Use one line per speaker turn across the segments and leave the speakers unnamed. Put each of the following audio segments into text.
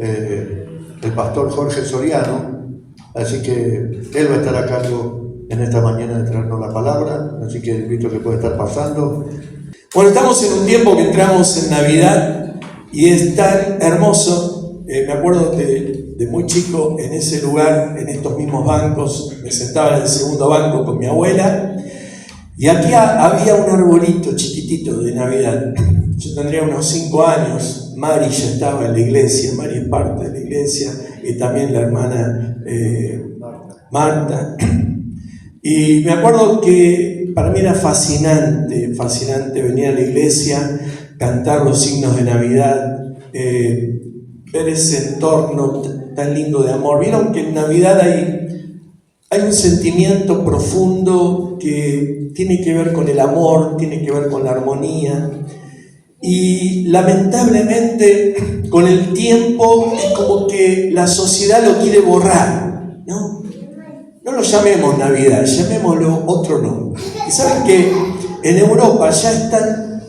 el pastor Jorge Soriano, así que él va a estar a cargo en esta mañana de traernos la palabra, así que invito a que pueda estar pasando.
Bueno, estamos en un tiempo que entramos en Navidad y es tan hermoso. Me acuerdo de muy chico en ese lugar, en estos mismos bancos, me sentaba en el segundo banco con mi abuela y aquí había un arbolito chiquitito de Navidad. Yo tendría unos 5 años, Mari ya estaba en la iglesia, Mari es parte de la iglesia y también la hermana Marta. Y me acuerdo que para mí era fascinante venir a la iglesia, cantar los signos de Navidad, ver ese entorno tan lindo de amor. Vieron que en Navidad hay un sentimiento profundo que tiene que ver con el amor, tiene que ver con la armonía. Y lamentablemente con el tiempo es como que la sociedad lo quiere borrar, ¿no? No lo llamemos Navidad, llamémoslo otro nombre. Y saben que en Europa ya están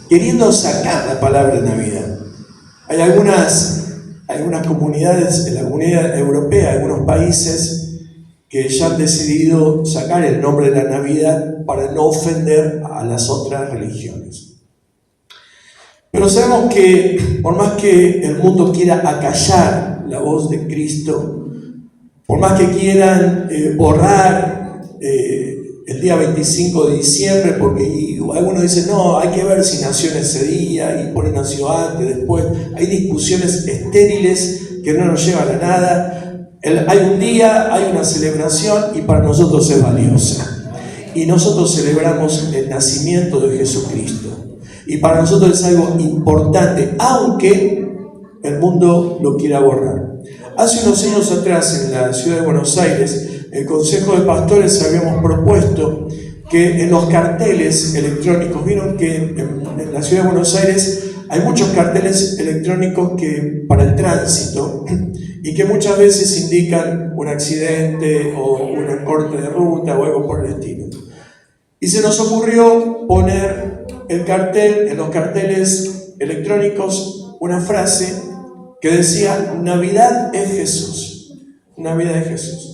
queriendo sacar la palabra Navidad. Hay algunas comunidades en la comunidad europea, algunos países que ya han decidido sacar el nombre de la Navidad para no ofender a las otras religiones. Pero sabemos que por más que el mundo quiera acallar la voz de Cristo, por más que quieran borrar el día 25 de diciembre, porque algunos dicen, no, hay que ver si nació en ese día, y por ahí nació antes, después, hay discusiones estériles que no nos llevan a nada. Hay un día, hay una celebración y para nosotros es valiosa. Y nosotros celebramos el nacimiento de Jesucristo. Y para nosotros es algo importante, aunque el mundo lo quiera borrar. Hace unos años atrás, en la ciudad de Buenos Aires, el Consejo de Pastores habíamos propuesto que en los carteles electrónicos, vieron que en la ciudad de Buenos Aires hay muchos carteles electrónicos que para el tránsito y que muchas veces indican un accidente o un corte de ruta o algo por el estilo. Y se nos ocurrió poner en los carteles electrónicos una frase que decía, Navidad es Jesús, Navidad es Jesús.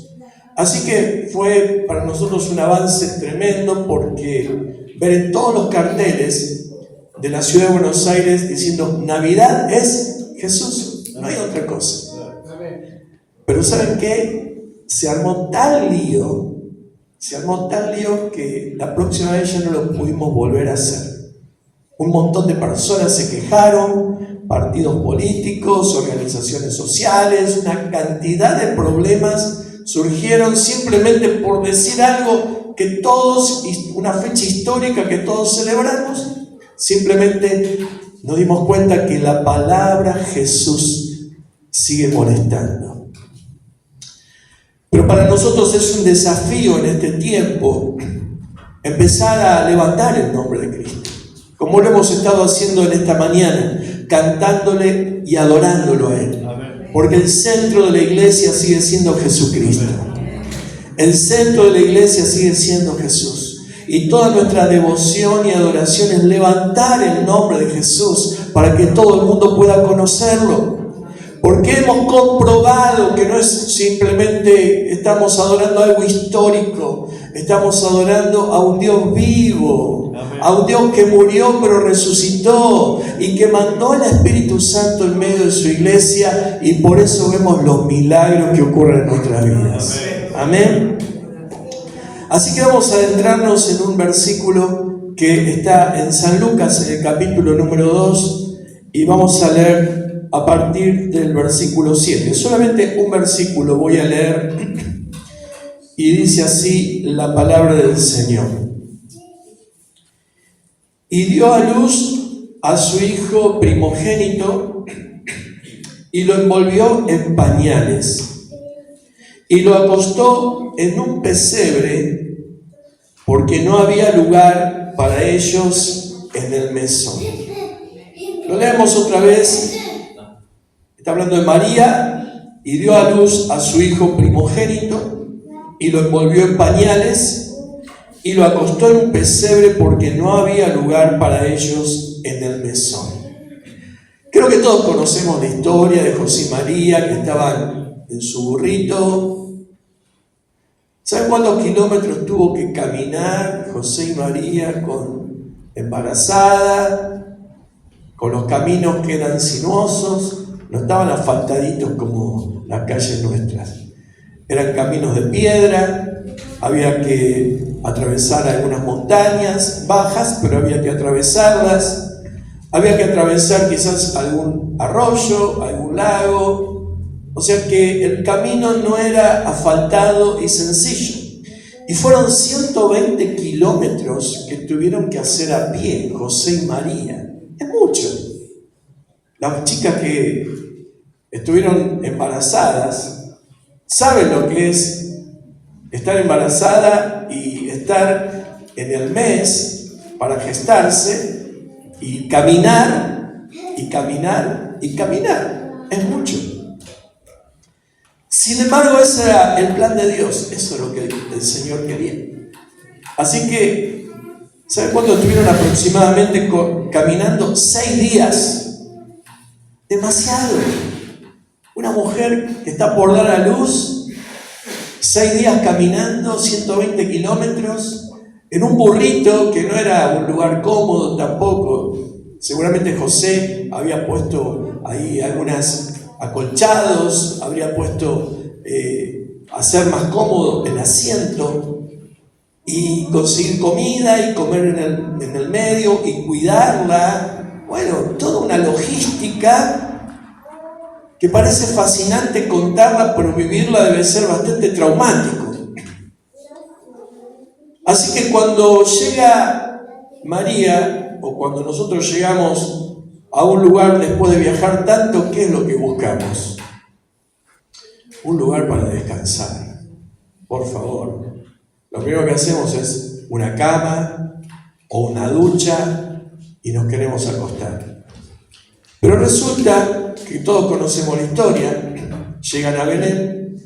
Así que fue para nosotros un avance tremendo porque ver en todos los carteles de la ciudad de Buenos Aires diciendo, Navidad es Jesús, no hay otra cosa. Pero ¿saben qué? Se armó tal lío que la próxima vez ya no lo pudimos volver a hacer. Un montón de personas se quejaron, partidos políticos, organizaciones sociales, una cantidad de problemas surgieron simplemente por decir algo que todos, una fecha histórica que todos celebramos, simplemente nos dimos cuenta que la palabra Jesús sigue molestando. Pero para nosotros es un desafío en este tiempo empezar a levantar el nombre de Cristo, como lo hemos estado haciendo en esta mañana, cantándole y adorándolo a Él. Porque el centro de la iglesia sigue siendo Jesucristo. El centro de la iglesia sigue siendo Jesús. Y toda nuestra devoción y adoración es levantar el nombre de Jesús para que todo el mundo pueda conocerlo. Porque hemos comprobado que no es simplemente estamos adorando algo histórico, estamos adorando a un Dios vivo, a un Dios que murió pero resucitó y que mandó al Espíritu Santo en medio de su iglesia, y por eso vemos los milagros que ocurren en nuestras vidas. Amén. Así que vamos a adentrarnos en un versículo que está en San Lucas, en el capítulo número 2, y vamos a leer a partir del versículo 7. Solamente un versículo voy a leer y dice así la palabra del Señor. Y dio a luz a su hijo primogénito y lo envolvió en pañales y lo acostó en un pesebre porque no había lugar para ellos en el mesón. Lo leemos otra vez. Está hablando de María, y dio a luz a su hijo primogénito, y lo envolvió en pañales, y lo acostó en un pesebre porque no había lugar para ellos en el mesón. ¿Qué Creo que todos conocemos la historia de José y María, que estaban en su burrito. ¿Saben cuántos kilómetros tuvo que caminar José y María embarazada, con los caminos que eran sinuosos? No estaban asfaltaditos como las calles nuestras. Eran caminos de piedra, había que atravesar algunas montañas bajas, pero había que atravesarlas. Había que atravesar quizás algún arroyo, algún lago. O sea que el camino no era asfaltado y sencillo. Y fueron 120 kilómetros que tuvieron que hacer a pie José y María. Es mucho. Las chicas que estuvieron embarazadas saben lo que es estar embarazada y estar en el mes para gestarse y caminar, y caminar, y caminar. Es mucho. Sin embargo, ese era el plan de Dios. Eso es lo que el Señor quería. Así que, ¿saben cuánto estuvieron aproximadamente caminando? 6 días. Demasiado. Una mujer que está por dar a luz, 6 días caminando, 120 kilómetros, en un burrito que no era un lugar cómodo tampoco. Seguramente José había puesto ahí algunos acolchados, habría puesto hacer más cómodo el asiento y conseguir comida y comer en el medio y cuidarla. Bueno, toda una logística que parece fascinante contarla, pero vivirla debe ser bastante traumático. Así que cuando llega María, o cuando nosotros llegamos a un lugar después de viajar tanto, ¿qué es lo que buscamos? Un lugar para descansar. Por favor. Lo primero que hacemos es una cama o una ducha y nos queremos acostar. Pero resulta que todos conocemos la historia. Llegan a Belén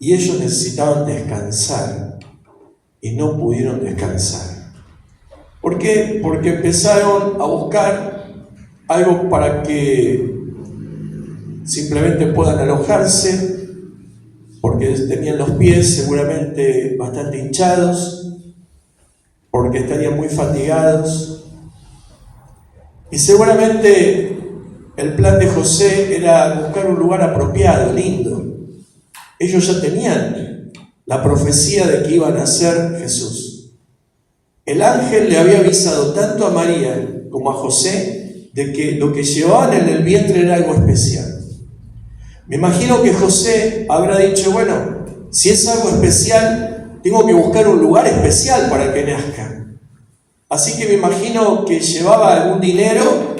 y ellos necesitaban descansar y no pudieron descansar. ¿Por qué? Porque empezaron a buscar algo para que simplemente puedan alojarse, porque tenían los pies seguramente bastante hinchados, porque estarían muy fatigados. Y seguramente el plan de José era buscar un lugar apropiado, lindo. Ellos ya tenían la profecía de que iba a nacer Jesús. El ángel le había avisado tanto a María como a José de que lo que llevaban en el vientre era algo especial. Me imagino que José habrá dicho, bueno, si es algo especial, tengo que buscar un lugar especial para que nazca. Así que me imagino que llevaba algún dinero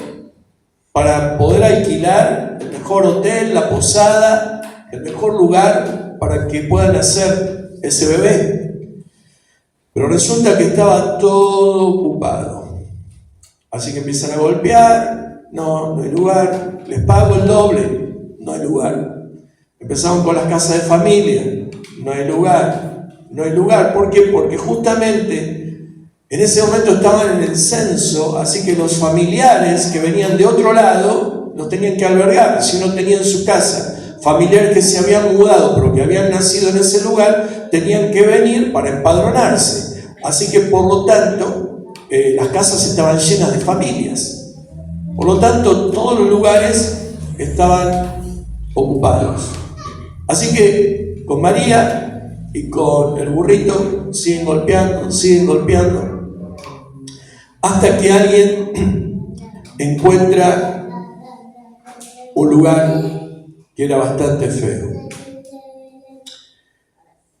para poder alquilar el mejor hotel, la posada, el mejor lugar para que pueda nacer ese bebé. Pero resulta que estaba todo ocupado. Así que empiezan a golpear, no hay lugar, les pago el doble, no hay lugar. Empezaron con las casas de familia, no hay lugar. ¿Por qué? Porque justamente en ese momento estaban en el censo, así que los familiares que venían de otro lado los tenían que albergar. Si uno tenía en su casa familiares que se habían mudado pero que habían nacido en ese lugar, tenían que venir para empadronarse. Así que por lo tanto, las casas estaban llenas de familias. Por lo tanto, todos los lugares estaban ocupados. Así que con María y con el burrito siguen golpeando, hasta que alguien encuentra un lugar que era bastante feo,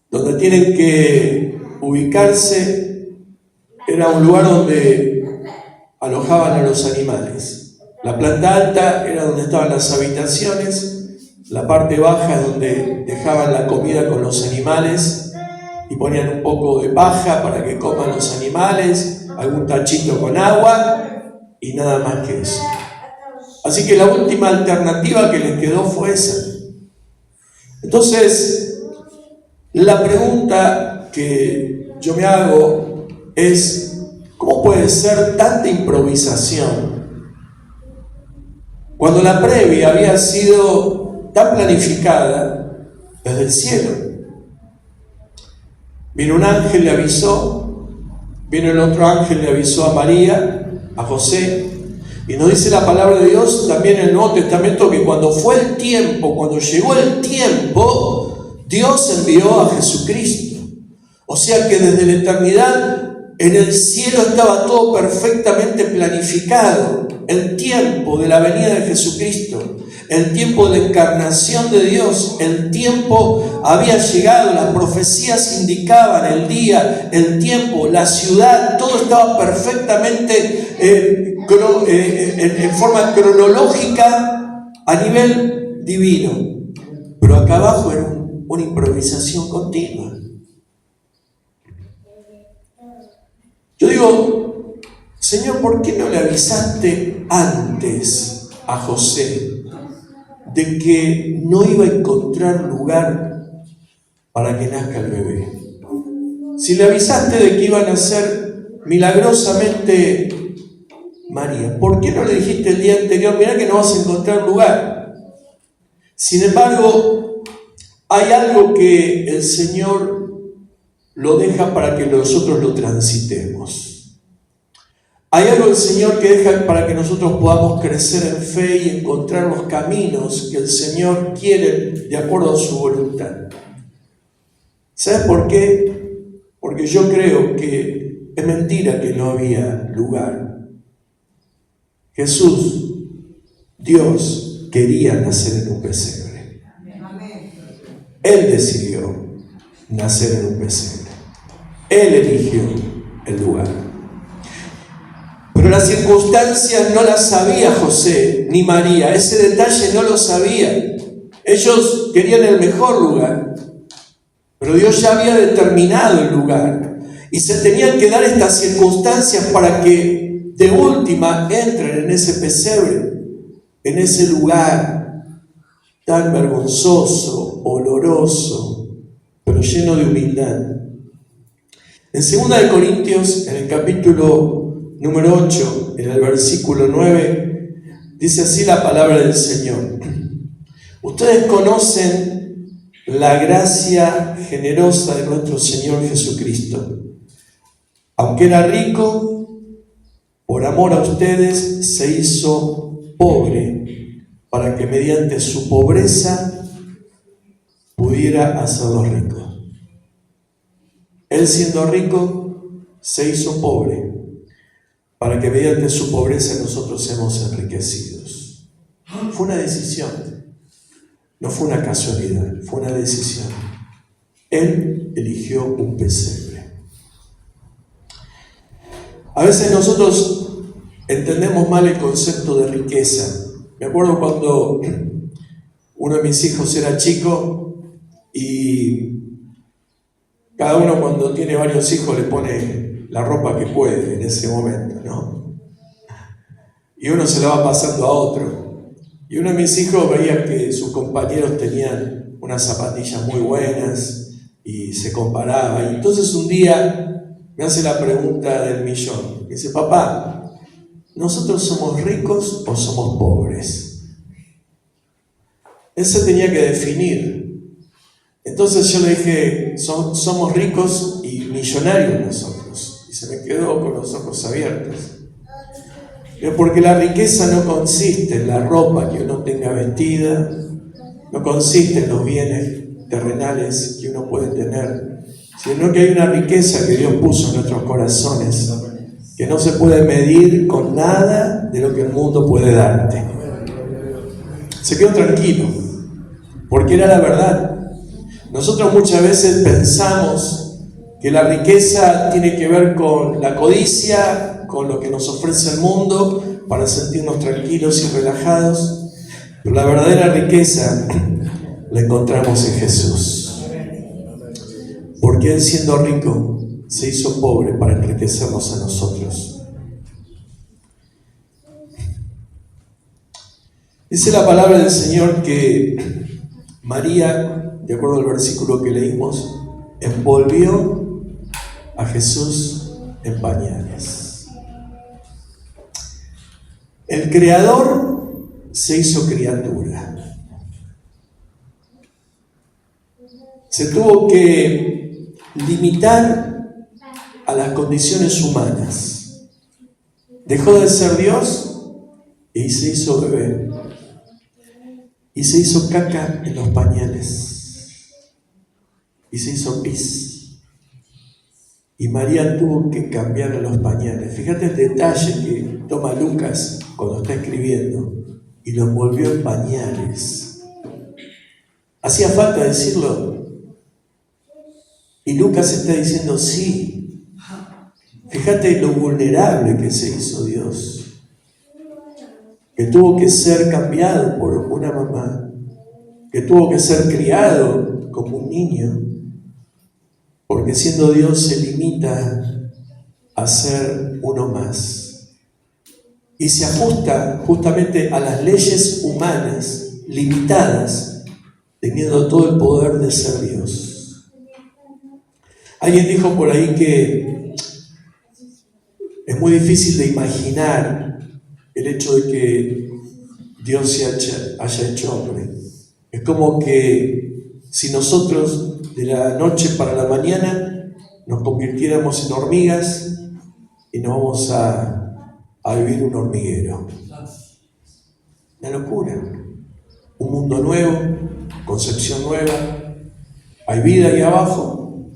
donde tienen que ubicarse. Era un lugar donde alojaban a los animales. La planta alta era donde estaban las habitaciones, la parte baja es donde dejaban la comida con los animales y ponían un poco de paja para que coman los animales, algún tachito con agua y nada más que eso. Así que la última alternativa que les quedó fue esa. Entonces, la pregunta que yo me hago es, ¿cómo puede ser tanta improvisación cuando la previa había sido tan planificada desde el cielo. Vino un ángel, le avisó, vino el otro ángel, le avisó a María, a José, y nos dice la palabra de Dios también en el Nuevo Testamento que cuando fue el tiempo, cuando llegó el tiempo, Dios envió a Jesucristo. O sea que desde la eternidad en el cielo estaba todo perfectamente planificado. El tiempo de la venida de Jesucristo, el tiempo de la encarnación de Dios, el tiempo había llegado, las profecías indicaban el día, el tiempo, la ciudad, todo estaba perfectamente en forma cronológica a nivel divino. Pero acá abajo era una improvisación continua. Yo digo, Señor, ¿por qué no le avisaste antes a José de que no iba a encontrar lugar para que nazca el bebé? Si le avisaste de que iba a nacer milagrosamente María, ¿por qué no le dijiste el día anterior, mirá que no vas a encontrar lugar? Sin embargo, hay algo que el Señor lo deja para que nosotros lo transitemos. Hay algo del Señor que deja para que nosotros podamos crecer en fe y encontrar los caminos que el Señor quiere de acuerdo a su voluntad. ¿Sabes por qué? Porque yo creo que es mentira que no había lugar. Jesús, Dios, quería nacer en un pesebre. Él decidió nacer en un pesebre. Él eligió el lugar. Pero las circunstancias no las sabía José ni María. Ese detalle no lo sabían. Ellos querían el mejor lugar. Pero Dios ya había determinado el lugar. Y se tenían que dar estas circunstancias para que de última entren en ese pesebre, en ese lugar tan vergonzoso, oloroso, pero lleno de humildad. En 2 Corintios, en el capítulo número 8, en el versículo 9, dice así la palabra del Señor. Ustedes conocen la gracia generosa de nuestro Señor Jesucristo. Aunque era rico, por amor a ustedes se hizo pobre, para que mediante su pobreza pudiera hacerlos ricos. Él, siendo rico, se hizo pobre, para que mediante su pobreza nosotros seamos enriquecidos. Fue una decisión, no fue una casualidad, fue una decisión. Él eligió un pesebre. A veces nosotros entendemos mal el concepto de riqueza. Me acuerdo cuando uno de mis hijos era chico y cada uno cuando tiene varios hijos le pone la ropa que puede en ese momento, ¿no? Y uno se la va pasando a otro. Y uno de mis hijos veía que sus compañeros tenían unas zapatillas muy buenas y se comparaba. Y entonces un día me hace la pregunta del millón. Me dice, papá, ¿nosotros somos ricos o somos pobres? Él se tenía que definir. Entonces yo le dije, somos ricos y millonarios nosotros. Y se me quedó con los ojos abiertos. Porque la riqueza no consiste en la ropa que uno tenga vestida, no consiste en los bienes terrenales que uno puede tener, sino que hay una riqueza que Dios puso en nuestros corazones, que no se puede medir con nada de lo que el mundo puede darte. Se quedó tranquilo, porque era la verdad. Nosotros muchas veces pensamos que la riqueza tiene que ver con la codicia, con lo que nos ofrece el mundo para sentirnos tranquilos y relajados, pero la verdadera riqueza la encontramos en Jesús. Porque Él, siendo rico, se hizo pobre para enriquecernos a nosotros. Dice la palabra del Señor que María, de acuerdo al versículo que leímos, envolvió a Jesús en pañales. El Creador se hizo criatura. Se tuvo que limitar a las condiciones humanas. Dejó de ser Dios y se hizo bebé. Y se hizo caca en los pañales. Y se hizo pis. Y María tuvo que cambiarle los pañales. Fíjate el detalle que toma Lucas cuando está escribiendo. Y lo envolvió en pañales. ¿Hacía falta decirlo? Y Lucas está diciendo sí. Fíjate lo vulnerable que se hizo Dios. Que tuvo que ser cambiado por una mamá. Que tuvo que ser criado como un niño. Porque siendo Dios se limita a ser uno más. Y se ajusta justamente a las leyes humanas limitadas, teniendo todo el poder de ser Dios. Alguien dijo por ahí que es muy difícil de imaginar el hecho de que Dios se haya hecho hombre. Es como que si nosotros de la noche para la mañana nos convirtiéramos en hormigas y nos vamos a vivir un hormiguero. Una locura. Un mundo nuevo, concepción nueva. Hay vida ahí abajo,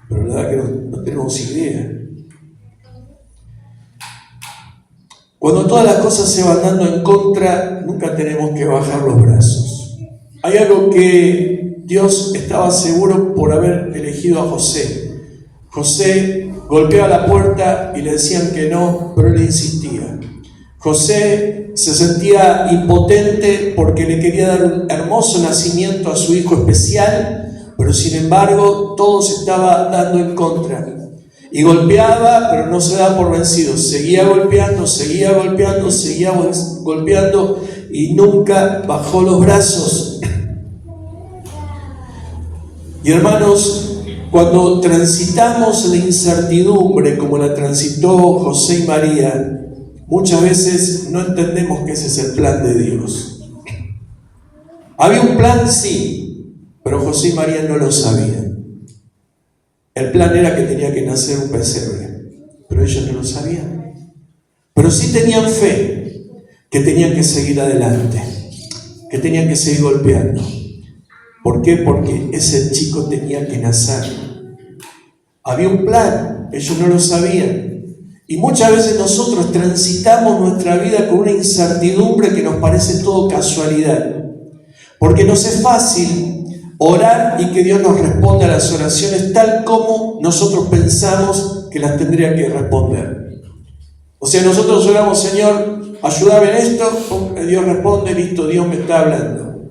pero la verdad que no tenemos idea. Cuando todas las cosas se van dando en contra, nunca tenemos que bajar los brazos. Hay algo que Dios estaba seguro por haber elegido a José. José golpeaba la puerta y le decían que no, pero él insistía. José se sentía impotente porque le quería dar un hermoso nacimiento a su hijo especial, pero sin embargo todo se estaba dando en contra. Y golpeaba, pero no se daba por vencido. Seguía golpeando y nunca bajó los brazos. Y hermanos, cuando transitamos la incertidumbre como la transitó José y María, muchas veces no entendemos que ese es el plan de Dios. Había un plan, sí, pero José y María no lo sabían. El plan era que tenía que nacer un pesebre, pero ellos no lo sabían. Pero sí tenían fe, que tenían que seguir adelante, que tenían que seguir golpeando. ¿Por qué? Porque ese chico tenía que nacer. Había un plan, ellos no lo sabían. Y muchas veces nosotros transitamos nuestra vida con una incertidumbre que nos parece todo casualidad. Porque nos es fácil orar y que Dios nos responda a las oraciones tal como nosotros pensamos que las tendría que responder. O sea, nosotros oramos, Señor, ayúdame en esto, Dios responde, listo, Dios me está hablando.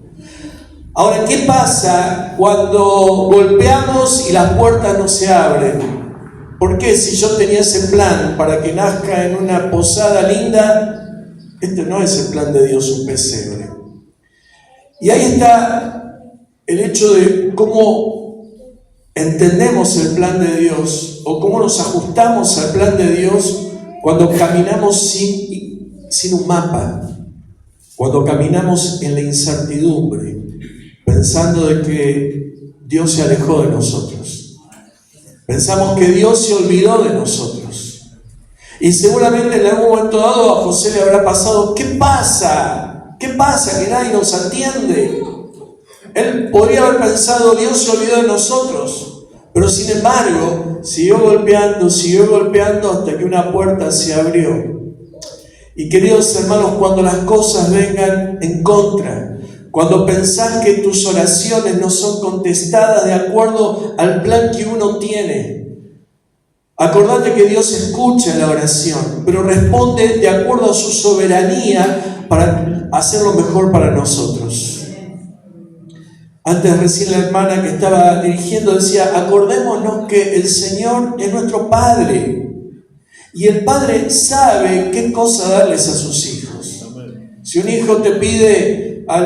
Ahora, ¿qué pasa cuando golpeamos y las puertas no se abren? ¿Por qué si yo tenía ese plan para que nazca en una posada linda, este no es el plan de Dios, un pesebre? Y ahí está el hecho de cómo entendemos el plan de Dios o cómo nos ajustamos al plan de Dios cuando caminamos sin un mapa, cuando caminamos en la incertidumbre, pensando de que Dios se alejó de nosotros. Pensamos que Dios se olvidó de nosotros. Y seguramente en algún momento dado a José le habrá pasado, ¿qué pasa? ¿Qué pasa? Que nadie nos atiende. Él podría haber pensado, Dios se olvidó de nosotros, pero sin embargo, siguió golpeando hasta que una puerta se abrió. Y queridos hermanos, cuando las cosas vengan en contra, cuando pensás que tus oraciones no son contestadas de acuerdo al plan que uno tiene, acordate que Dios escucha la oración, pero responde de acuerdo a su soberanía para hacer lo mejor para nosotros. Antes recién la hermana que estaba dirigiendo decía, acordémonos que el Señor es nuestro Padre y el Padre sabe qué cosa darles a sus hijos. Si un hijo te pide a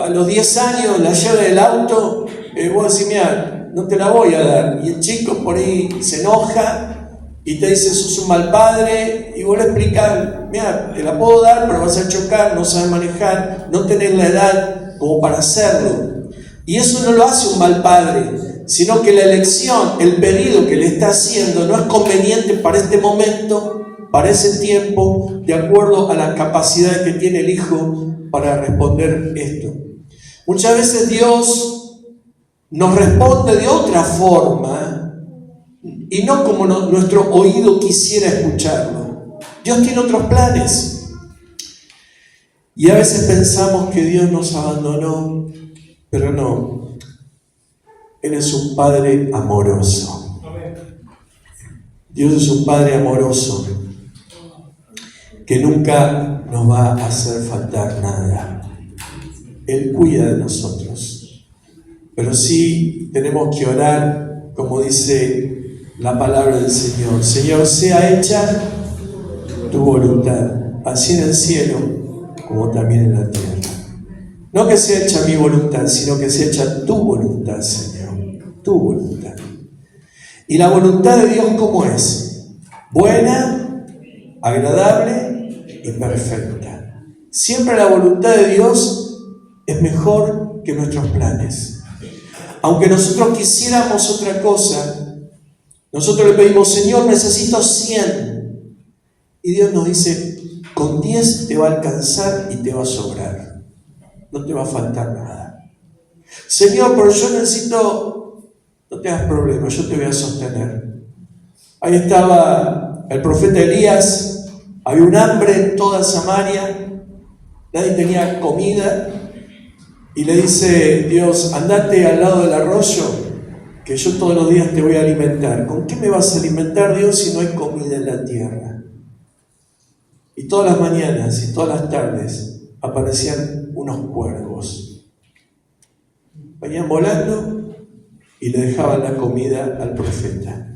los 10 años la llave del auto, vos decís, mira, no te la voy a dar. Y el chico por ahí se enoja y te dice, sos un mal padre, y vos le explicás, mira, te la puedo dar, pero vas a chocar, no sabes manejar, no tenés la edad como para hacerlo. Y eso no lo hace un mal padre, sino que la elección, el pedido que le está haciendo no es conveniente para este momento, para ese tiempo, de acuerdo a la capacidad que tiene el hijo para responder esto. Muchas veces Dios nos responde de otra forma y no como nuestro oído quisiera escucharlo. Dios tiene otros planes. Y a veces pensamos que Dios nos abandonó, pero no. Él es un Padre amoroso. Dios es un Padre amoroso que nunca nos va a hacer faltar nada. Él cuida de nosotros. Pero sí tenemos que orar, como dice la palabra del Señor. Señor, sea hecha tu voluntad, así en el cielo como también en la tierra. No que sea hecha mi voluntad, sino que sea hecha tu voluntad, Señor. Tu voluntad. ¿Y la voluntad de Dios cómo es? Buena, agradable y perfecta. Siempre la voluntad de Dios es mejor que nuestros planes. Aunque nosotros quisiéramos otra cosa, nosotros le pedimos, Señor, necesito 100. Y Dios nos dice, con 10 te va a alcanzar y te va a sobrar. No te va a faltar nada. Señor, pero yo necesito, no te hagas problema, yo te voy a sostener. Ahí estaba el profeta Elías, había un hambre en toda Samaria, nadie tenía comida, y le dice Dios, andate al lado del arroyo, que yo todos los días te voy a alimentar. ¿Con qué me vas a alimentar, Dios, si no hay comida en la tierra? Y todas las mañanas y todas las tardes aparecían unos cuervos. Venían volando y le dejaban la comida al profeta.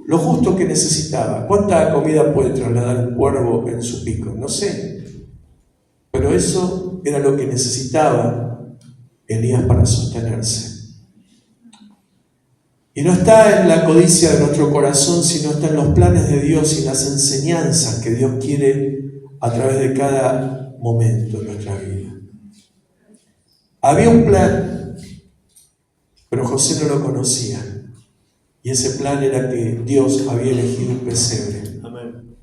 Lo justo que necesitaba. ¿Cuánta comida puede trasladar un cuervo en su pico? No sé. Pero eso era lo que necesitaba Elías para sostenerse. Y no está en la codicia de nuestro corazón, sino está en los planes de Dios y las enseñanzas que Dios quiere a través de cada momento de nuestra vida. Había un plan, pero José no lo conocía. Y ese plan era que Dios había elegido un pesebre. Amén.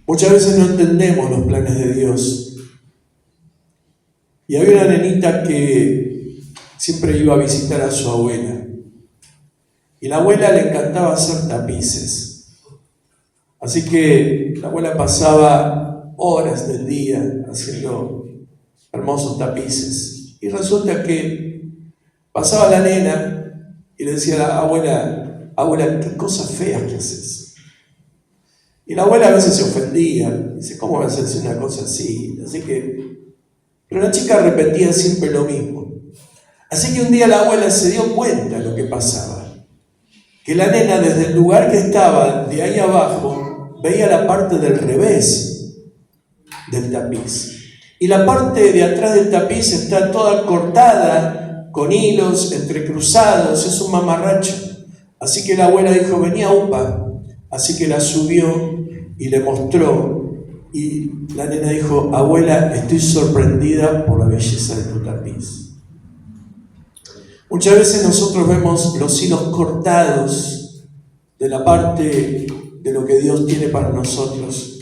Muchas veces no entendemos los planes de Dios. Y había una nenita que siempre iba a visitar a su abuela. Y la abuela le encantaba hacer tapices. Así que la abuela pasaba horas del día haciendo hermosos tapices. Y resulta que pasaba la nena y le decía a la abuela, qué cosas feas que haces. Y la abuela a veces se ofendía. Dice, ¿cómo vas a hacer una cosa así? Pero la chica repetía siempre lo mismo. Así que un día la abuela se dio cuenta de lo que pasaba. Que la nena desde el lugar que estaba, de ahí abajo, veía la parte del revés del tapiz. Y la parte de atrás del tapiz está toda cortada, con hilos entrecruzados, es un mamarracho. Así que la abuela dijo, venía upa. Así que la subió y le mostró. Y la nena dijo, abuela, estoy sorprendida por la belleza de tu tapiz. Muchas veces nosotros vemos los hilos cortados de la parte de lo que Dios tiene para nosotros.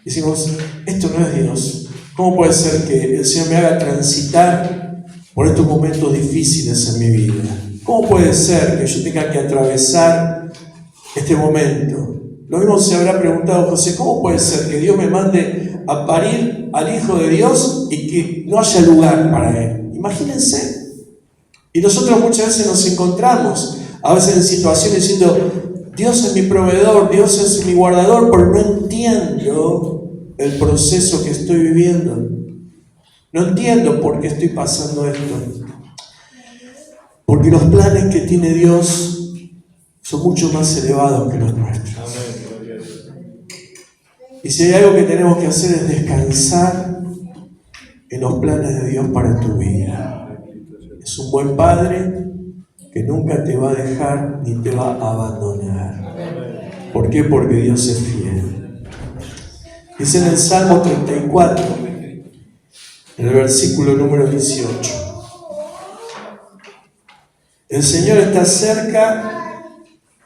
Decimos, esto no es Dios. ¿Cómo puede ser que el Señor me haga transitar por estos momentos difíciles en mi vida? ¿Cómo puede ser que yo tenga que atravesar este momento? Lo mismo se habrá preguntado José, ¿cómo puede ser que Dios me mande a parir al Hijo de Dios y que no haya lugar para Él? Imagínense. Y nosotros muchas veces nos encontramos, a veces en situaciones diciendo, Dios es mi proveedor, Dios es mi guardador, pero no entiendo el proceso que estoy viviendo. No entiendo por qué estoy pasando esto. Porque los planes que tiene Dios son mucho más elevados que los nuestros. Y si hay algo que tenemos que hacer es descansar en los planes de Dios para tu vida. Es un buen Padre que nunca te va a dejar ni te va a abandonar. ¿Por qué? Porque Dios es fiel. Dice en el Salmo 34, en el versículo número 18. El Señor está cerca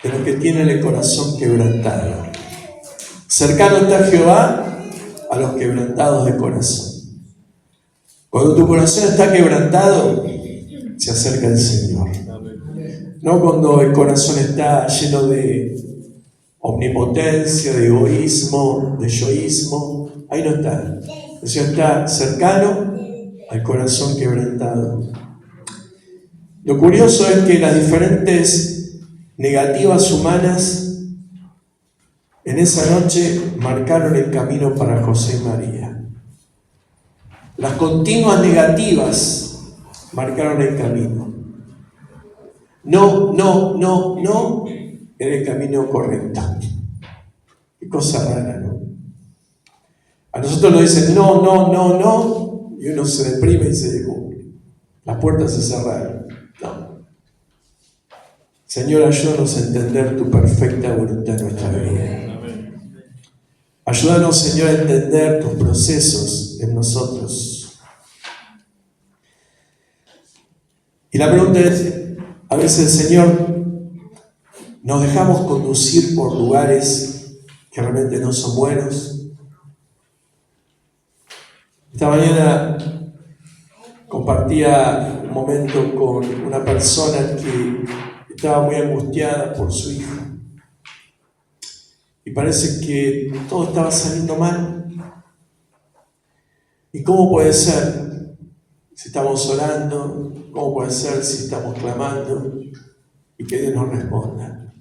de los que tienen el corazón quebrantado. Cercano está Jehová a los quebrantados de corazón. Cuando tu corazón está quebrantado, se acerca el Señor. No cuando el corazón está lleno de omnipotencia, de egoísmo, de yoísmo. Ahí no está. El Señor está cercano al corazón quebrantado. Lo curioso es que las diferentes negativas humanas en esa noche marcaron el camino para José y María. Las continuas negativas marcaron el camino. No, era el camino correcto. Qué cosa rara, ¿no? A nosotros nos dicen no, y uno se deprime y se descubre. Las puertas se cerraron. No. Señor, ayúdanos a entender tu perfecta voluntad en nuestra vida. Ayúdanos, Señor, a entender tus procesos en nosotros. Y la pregunta es, a veces, Señor, nos dejamos conducir por lugares que realmente no son buenos. Esta mañana compartía un momento con una persona que estaba muy angustiada por su hijo. Y parece que todo estaba saliendo mal. ¿Y cómo puede ser si estamos orando? ¿Cómo puede ser si estamos clamando y que Dios nos responda?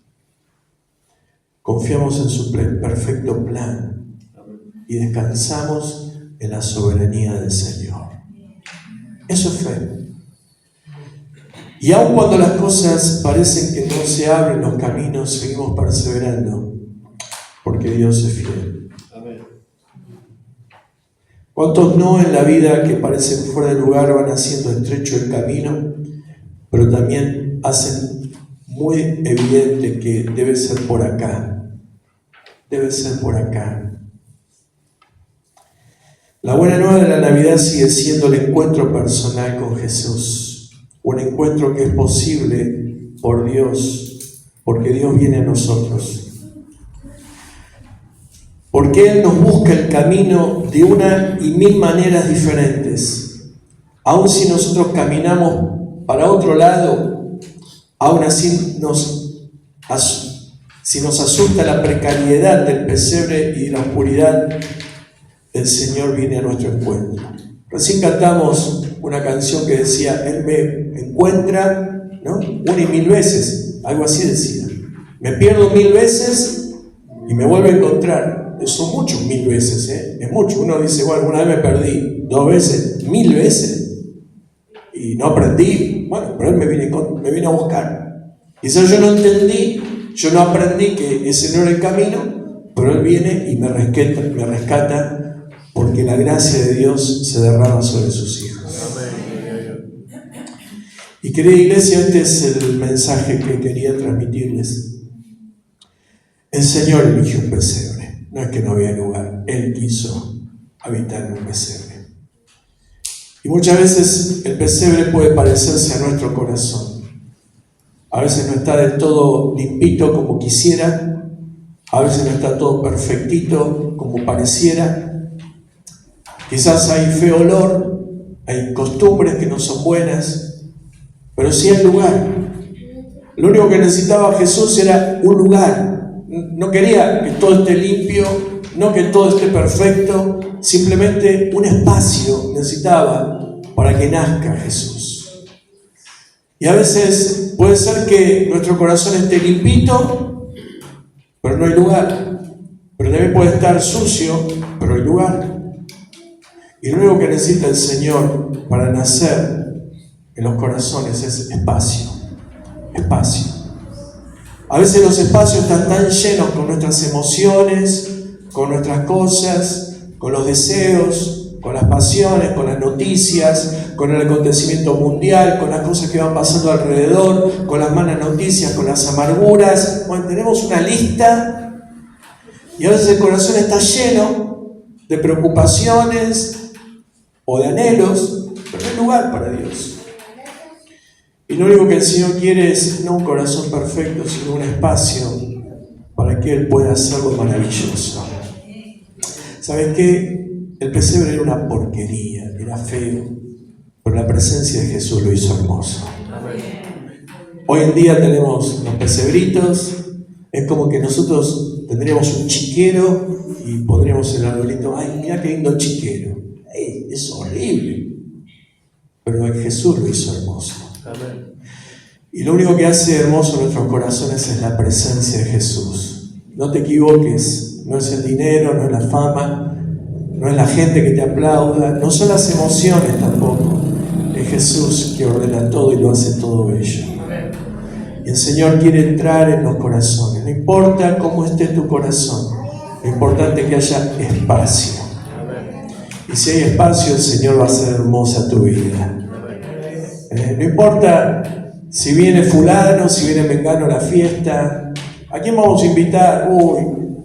Confiamos en su perfecto plan y descansamos en la soberanía del Señor. Eso es fe. Y aun cuando las cosas parecen que no se abren los caminos, seguimos perseverando, porque Dios es fiel. Amén. ¿Cuántos no en la vida que parecen fuera de lugar van haciendo estrecho el camino, pero también hacen muy evidente que debe ser por acá? Debe ser por acá. La buena nueva de la Navidad sigue siendo el encuentro personal con Jesús. Un encuentro que es posible por Dios, porque Dios viene a nosotros. Porque Él nos busca el camino de una y mil maneras diferentes. Aun si nosotros caminamos para otro lado, aún así si nos asusta la precariedad del pesebre y de la oscuridad, el Señor viene a nuestro encuentro. Recién cantamos una canción que decía, Él me encuentra, ¿no? Una y mil veces, algo así decía. Me pierdo 1000 veces y me vuelve a encontrar. Son muchos 1000 veces, es mucho. Uno dice, bueno, alguna vez me perdí 2 veces, 1000 veces y no aprendí. Bueno, pero Él me vino a buscar. Quizás yo no entendí, yo no aprendí que ese no era el camino, pero Él viene y me rescata porque la gracia de Dios se derrama sobre sus hijos. Amén. Y querida iglesia, este es el mensaje que quería transmitirles. El Señor eligió un pesebre. No es que no había lugar, Él quiso habitar en un pesebre. Y muchas veces el pesebre puede parecerse a nuestro corazón. A veces no está del todo limpito como quisiera, a veces no está todo perfectito como pareciera. Quizás hay feo olor, hay costumbres que no son buenas, pero sí hay lugar. Lo único que necesitaba Jesús era un lugar. No quería que todo esté limpio, no que todo esté perfecto, simplemente un espacio necesitaba para que nazca Jesús. Y a veces puede ser que nuestro corazón esté limpito, pero no hay lugar. Pero también puede estar sucio, pero hay lugar. Y lo único que necesita el Señor para nacer en los corazones es espacio. Espacio. A veces los espacios están tan llenos con nuestras emociones, con nuestras cosas, con los deseos, con las pasiones, con las noticias, con el acontecimiento mundial, con las cosas que van pasando alrededor, con las malas noticias, con las amarguras. Bueno, tenemos una lista y a veces el corazón está lleno de preocupaciones o de anhelos, pero no hay lugar para Dios. Y lo único que el Señor quiere es no un corazón perfecto, sino un espacio para que Él pueda hacerlo maravilloso. ¿Sabes qué? El pesebre era una porquería, era feo, pero la presencia de Jesús lo hizo hermoso. Hoy en día tenemos los pesebritos, es como que nosotros tendríamos un chiquero y pondríamos el arbolito, ¡ay, mira qué lindo chiquero! ¡Ey, es horrible! Pero Jesús lo hizo hermoso. Y lo único que hace hermoso nuestros corazones es la presencia de Jesús. No te equivoques, no es el dinero, no es la fama, no es la gente que te aplauda, no son las emociones tampoco. Es Jesús que ordena todo y lo hace todo bello. Y el Señor quiere entrar en los corazones. No importa cómo esté tu corazón, lo importante es que haya espacio. Y si hay espacio, el Señor va a hacer hermosa tu vida. No importa si viene fulano, si viene mengano a la fiesta. ¿A quién vamos a invitar?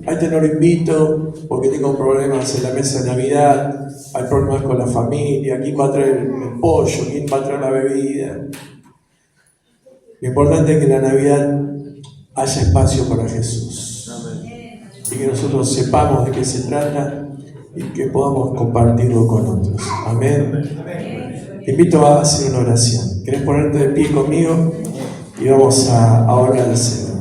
A este no lo invito porque tengo problemas en la mesa de Navidad, hay problemas con la familia, ¿quién va a traer el pollo? ¿Quién va a traer la bebida? Lo importante es que en la Navidad haya espacio para Jesús. Y que nosotros sepamos de qué se trata y que podamos compartirlo con otros. Amén. Te invito a hacer una oración. ¿Querés ponerte de pie conmigo? Y vamos a orar al Señor.